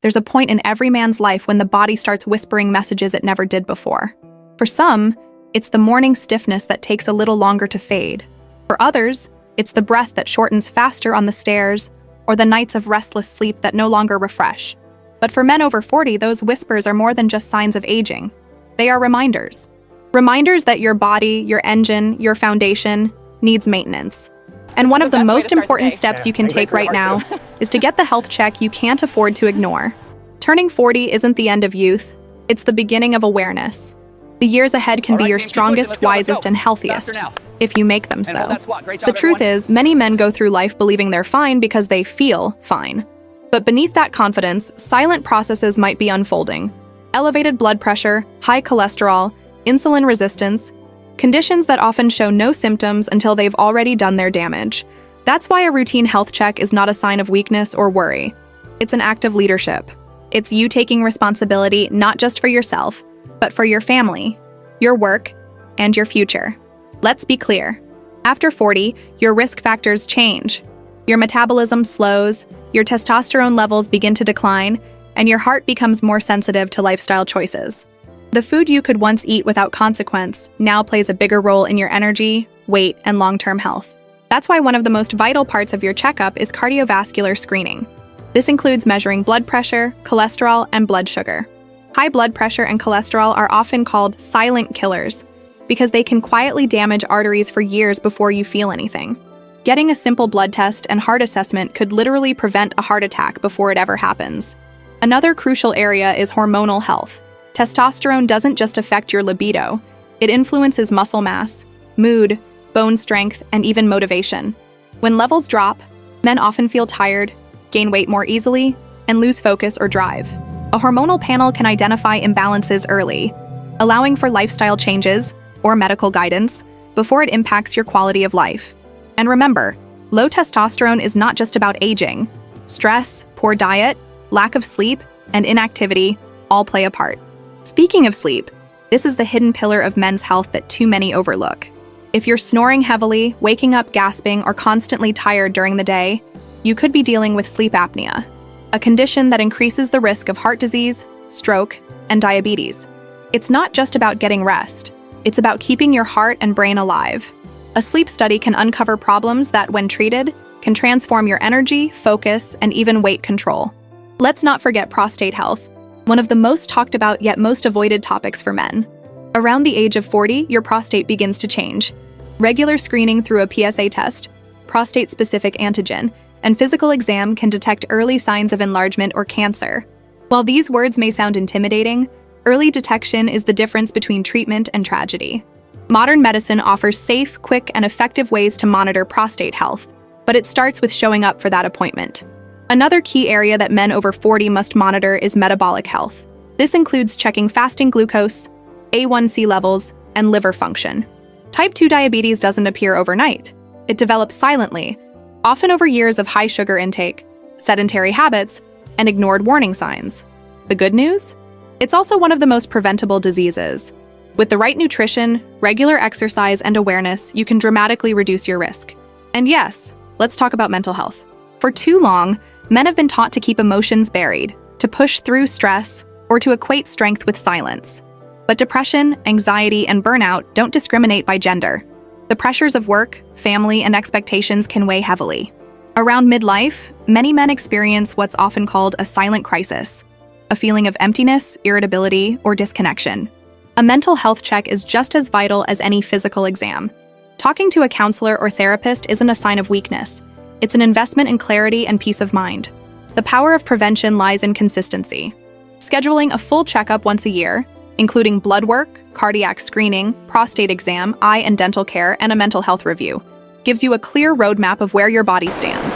There's a point in every man's life when the body starts whispering messages it never did before. For some, it's the morning stiffness that takes a little longer to fade. For others, it's the breath that shortens faster on the stairs, or the nights of restless sleep that no longer refresh. But for men over 40, those whispers are more than just signs of aging. They are reminders. Reminders that your body, your engine, your foundation needs maintenance. And one of the most important steps you can take right now is to get the health check you can't afford to ignore. Turning 40 isn't the end of youth, it's the beginning of awareness. The years ahead can be your strongest, wisest, and healthiest, if you make them so. The truth is, many men go through life believing they're fine because they feel fine. But beneath that confidence, silent processes might be unfolding. Elevated blood pressure, high cholesterol, insulin resistance, conditions that often show no symptoms until they've already done their damage. That's why a routine health check is not a sign of weakness or worry. It's an act of leadership. It's you taking responsibility not just for yourself, but for your family, your work, and your future. Let's be clear. After 40, your risk factors change. Your metabolism slows, your testosterone levels begin to decline, and your heart becomes more sensitive to lifestyle choices. The food you could once eat without consequence now plays a bigger role in your energy, weight, and long-term health. That's why one of the most vital parts of your checkup is cardiovascular screening. This includes measuring blood pressure, cholesterol, and blood sugar. High blood pressure and cholesterol are often called silent killers because they can quietly damage arteries for years before you feel anything. Getting a simple blood test and heart assessment could literally prevent a heart attack before it ever happens. Another crucial area is hormonal health. Testosterone doesn't just affect your libido, it influences muscle mass, mood, bone strength, and even motivation. When levels drop, men often feel tired, gain weight more easily, and lose focus or drive. A hormonal panel can identify imbalances early, allowing for lifestyle changes or medical guidance before it impacts your quality of life. And remember, low testosterone is not just about aging. Stress, poor diet, lack of sleep, and inactivity all play a part. Speaking of sleep, this is the hidden pillar of men's health that too many overlook. If you're snoring heavily, waking up gasping, or constantly tired during the day, you could be dealing with sleep apnea, a condition that increases the risk of heart disease, stroke, and diabetes. It's not just about getting rest, it's about keeping your heart and brain alive. A sleep study can uncover problems that, when treated, can transform your energy, focus, and even weight control. Let's not forget prostate health, one of the most talked about yet most avoided topics for men. Around the age of 40, your prostate begins to change. Regular screening through a PSA test, prostate-specific antigen, and physical exam can detect early signs of enlargement or cancer. While these words may sound intimidating, early detection is the difference between treatment and tragedy. Modern medicine offers safe, quick, and effective ways to monitor prostate health, but it starts with showing up for that appointment. Another key area that men over 40 must monitor is metabolic health. This includes checking fasting glucose, A1C levels, and liver function. Type 2 diabetes doesn't appear overnight. It develops silently, often over years of high sugar intake, sedentary habits, and ignored warning signs. The good news? It's also one of the most preventable diseases. With the right nutrition, regular exercise, and awareness, you can dramatically reduce your risk. And yes, let's talk about mental health. For too long, men have been taught to keep emotions buried, to push through stress, or to equate strength with silence. But depression, anxiety, and burnout don't discriminate by gender. The pressures of work, family, and expectations can weigh heavily. Around midlife, many men experience what's often called a silent crisis, a feeling of emptiness, irritability, or disconnection. A mental health check is just as vital as any physical exam. Talking to a counselor or therapist isn't a sign of weakness. It's an investment in clarity and peace of mind. The power of prevention lies in consistency. Scheduling a full checkup once a year, including blood work, cardiac screening, prostate exam, eye and dental care, and a mental health review, gives you a clear roadmap of where your body stands.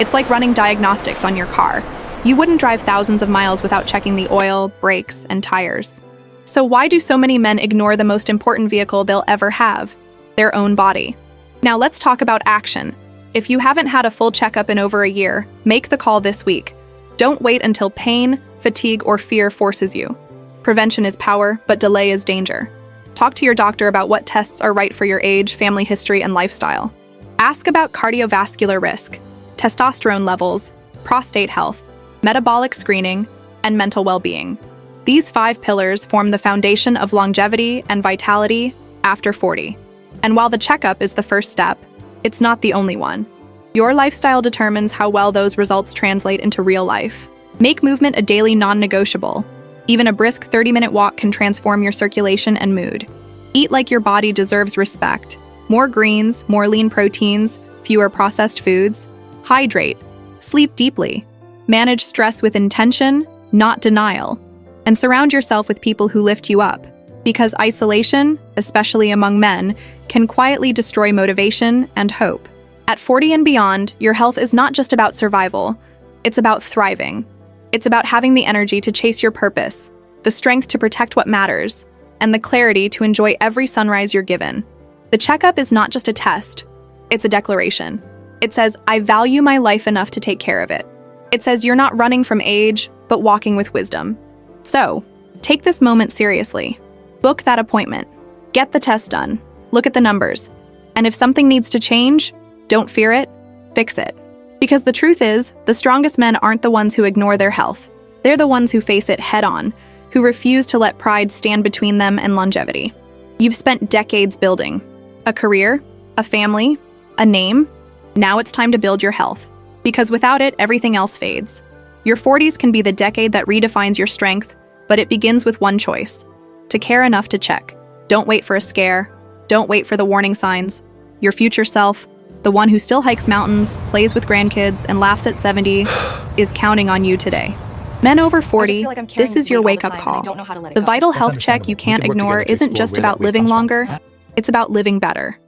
It's like running diagnostics on your car. You wouldn't drive thousands of miles without checking the oil, brakes, and tires. So why do so many men ignore the most important vehicle they'll ever have? Their own body. Now let's talk about action. If you haven't had a full checkup in over a year, make the call this week. Don't wait until pain, fatigue, or fear forces you. Prevention is power, but delay is danger. Talk to your doctor about what tests are right for your age, family history, and lifestyle. Ask about cardiovascular risk, testosterone levels, prostate health, metabolic screening, and mental well-being. These 5 pillars form the foundation of longevity and vitality after 40. And while the checkup is the first step, it's not the only one. Your lifestyle determines how well those results translate into real life. Make movement a daily non-negotiable. Even a brisk 30-minute walk can transform your circulation and mood. Eat like your body deserves respect. More greens, more lean proteins, fewer processed foods. Hydrate. Sleep deeply. Manage stress with intention, not denial. And surround yourself with people who lift you up. Because isolation, especially among men, can quietly destroy motivation and hope. At 40 and beyond, your health is not just about survival. It's about thriving. It's about having the energy to chase your purpose, the strength to protect what matters, and the clarity to enjoy every sunrise you're given. The checkup is not just a test. It's a declaration. It says, I value my life enough to take care of it. It says you're not running from age, but walking with wisdom. So, take this moment seriously. Book that appointment. Get the test done. Look at the numbers. And if something needs to change, don't fear it, fix it. Because the truth is, the strongest men aren't the ones who ignore their health. They're the ones who face it head-on, who refuse to let pride stand between them and longevity. You've spent decades building a career, a family, a name. Now it's time to build your health. Because without it, everything else fades. Your 40s can be the decade that redefines your strength, but it begins with one choice: to care enough to check. Don't wait for a scare. Don't wait for the warning signs. Your future self, the one who still hikes mountains, plays with grandkids, and laughs at 70, is counting on you today. Men over 40, this is your wake-up call. The vital health check you can't ignore isn't just about living longer, it's about living better.